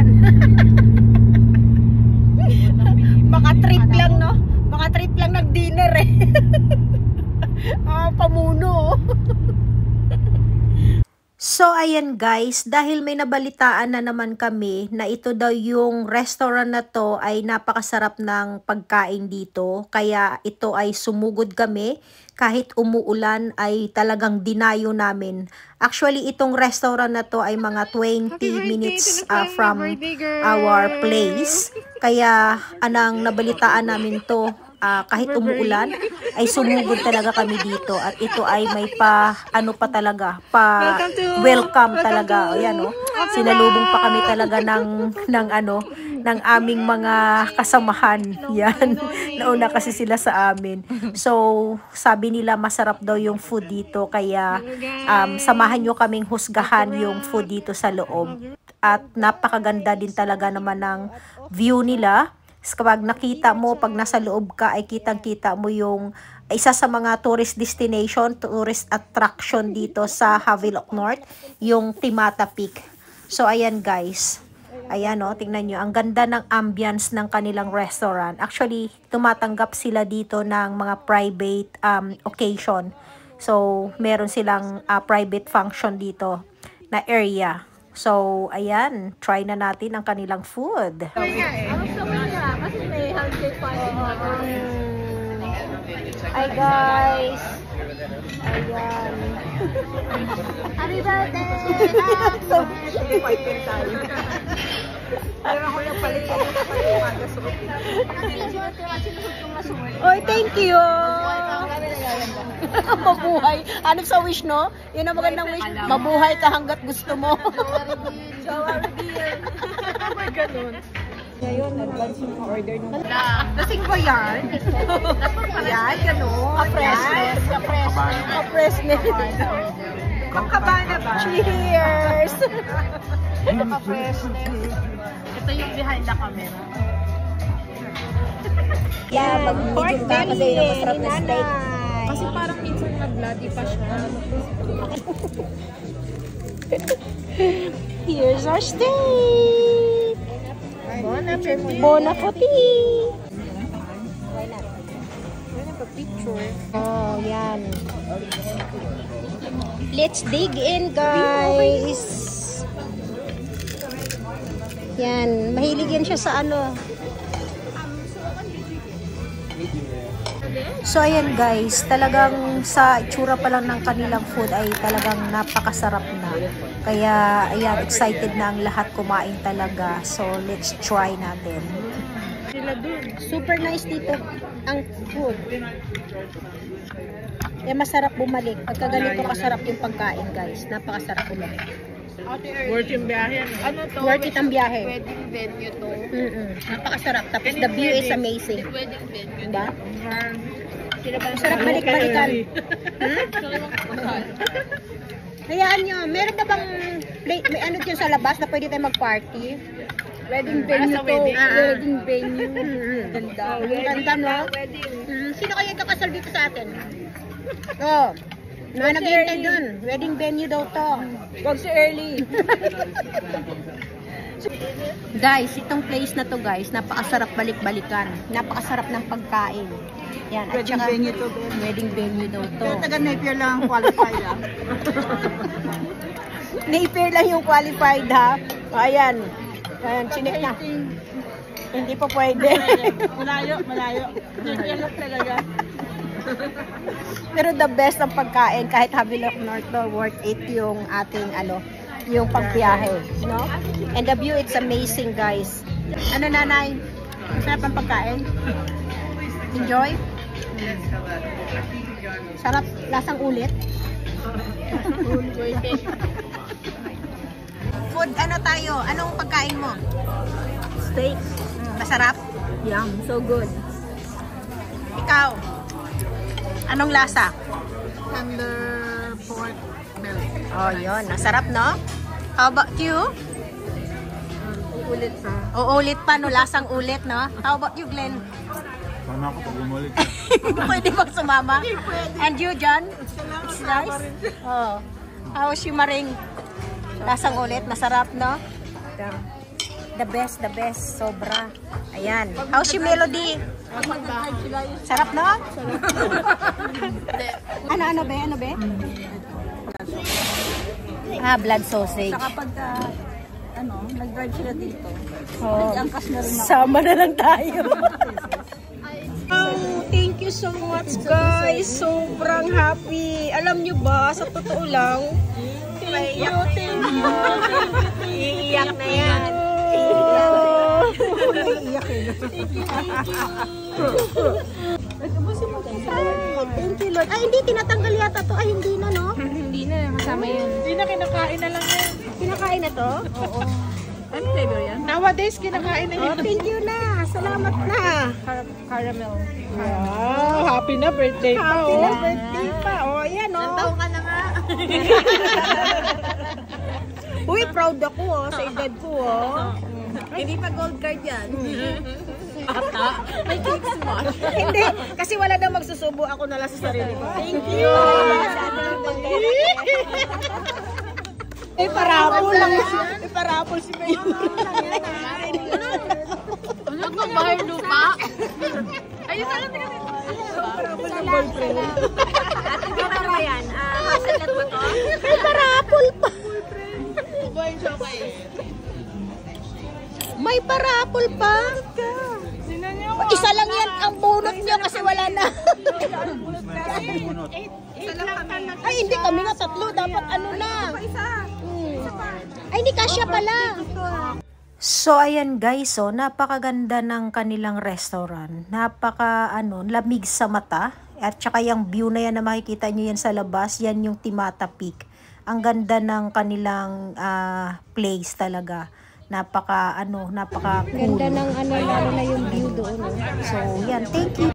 yan. Mga trip lang, no? Mga trip lang nag-dinner eh. Pamuno. So ayan guys, dahil may nabalitaan na naman kami na ito daw yung restaurant na to ay napakasarap ng pagkain dito. Kaya ito ay sumugod kami, kahit umuulan ay talagang dinayo namin. Actually itong restaurant na to ay mga 20 minutes from our place. Kaya anang nabalitaan namin to. Kahit umuulan ay sumugod talaga kami dito at ito ay may welcome talaga. Ayan, oh. Sinalubong pa kami talaga ng aming mga kasamahan. Yan. Nauna kasi sila sa amin. So sabi nila masarap daw yung food dito, kaya samahan nyo kaming husgahan yung food dito sa loob. At napakaganda din talaga naman ng view nila. Kapag nakita mo, pag nasa loob ka, ay kitang-kita mo yung isa sa mga tourist destination, tourist attraction dito sa Havelock North, yung Timata Peak. So, ayan guys. Ayan o, tingnan nyo. Ang ganda ng ambience ng kanilang restaurant. Actually, tumatanggap sila dito ng mga private occasion. So, meron silang private function dito na area. So, ayan. Try na natin ang kanilang food. Kasi may handshake pa. Hi guys! Ayan. Happy birthday! Oy, thank you! Mabuhay. Ano sa wish, no? Yun ang magandang wish. Mabuhay ka hanggat gusto mo. Ganun. Ngayon, advance yung order nung... Lasing ba yan? Yan, gano'n. Ka-freshness. Ka-freshness. Kakabana ba? Cheers! Ka-freshness. Ito yung behind the camera. Yeah, mag-medium ka kasi yung masarap na steak. Kasi parang minsan nag-bloody pa siya. Here's our steak! Bon appetit! Why not? Picture. Oh, yan. Let's dig in, guys! Yan. Mahilig yan siya sa ano. So, ayan guys. Talagang sa itsura pa lang ng kanilang food ay talagang napakasarap na. Kaya, ayan, excited na ang lahat kumain talaga. So, let's try natin. Super nice dito ang food. Eh, masarap bumalik. Pagka ganito kasarap yung pagkain, guys. Napakasarap bumalik. Worth yung biyahe. Ano to? Worth it ang biyahe. Wedding venue to. Napakasarap. Tapos the view is amazing. Wedding venue. Diba? Masarap balik-balikan. Hayaan nyo, meron ba bang may ano dyan sa labas na pwede tayo mag-party? Wedding venue to. Wedding venue. Ganda. Ganda, no? Wedding. Sino kaya kakasal dito sa atin? Oh, naghihintay dun. Wedding venue daw to. Huwag si early. Guys, itong place na to guys, napakasarap balik-balikan. Napakasarap ng pagkain. Yan, at Wedding saka, venue to. wedding venue daw to. Pero taga-Napier lang ang qualified lang. Napier lang yung qualified ha. O, ayan. Ayan, chinik na. Hindi pa pwede. Malayo. Napier lang talaga. Pero the best ang pagkain, kahit Havelock North to, worth it yung ating yung pagbiyahe, no? And the view, it's amazing, guys. Ano, nanay? Sarap ang pagkain? Enjoy? Sarap, lasang ulit? Food, ano tayo? Anong pagkain mo? Steak. Masarap? Yum. So good. Ikaw? Anong lasa? Tender pork belly. Oh, yun. Nasarap, no? How about you? Ulit pa. Uulit pa, no? Lasang ulit, no? How about you, Glenn? Sana ako pag umulit. Pwede bang sumama? And you, John? It's nice? Oh. How was you, Maring? Lasang ulit? Masarap, no? The best. Sobra. Ayan. How's your melody? Sarap, no? Ano be? Blood sausage. Saka pagka, nag-drive sila dito. Oh, Nag-angkas na rin ako. sama na lang tayo. Thank you so much, guys. Sobrang happy. Alam nyo ba, sa totoo lang, thank you. Iiyak na yan. Thank you, Lord. Ay, hindi, tinatanggal yata to. Ay, hindi na, no? Hindi na, kasama yan. Hindi na kinakain na lang yan. Kinakain na to? Oo. Ano flavor yan? Nowadays, kinakain na Oh, yan. thank you na. Salamat na. Caramel. Wow, happy na birthday pa, Happy oh. na birthday pa. Oh, ayan, oh. ka na nga. Uy, proud ako, oh, sa edad ko, oh. Hindi pa gold card yan. May cake smash. Hindi, kasi wala daw magsusubo. Ako na lang sa sarili ko. Thank you. Parapol lang. Parapol si Mayo. Ano ka ba yung lupa? Ayun na lang tingnan. Parapol ng boyfriend. Ate, ano ba yan? Hazelnut ba to? May parapol pa. May parapol pa. Isa lang yan ang bunot nyo kasi wala na. Ay, hindi kami nga tatlo. Dapat ano na. Ay, hindi kasya pala. So, ayan guys, so, napakaganda ng kanilang restaurant. Lamig sa mata. At saka yung view na yan na makikita nyo yan sa labas, yan yung Timata Peak. Ang ganda ng kanilang place talaga. Napaka cool. Ganda ng lalo na yung view doon. So, yan. Thank you.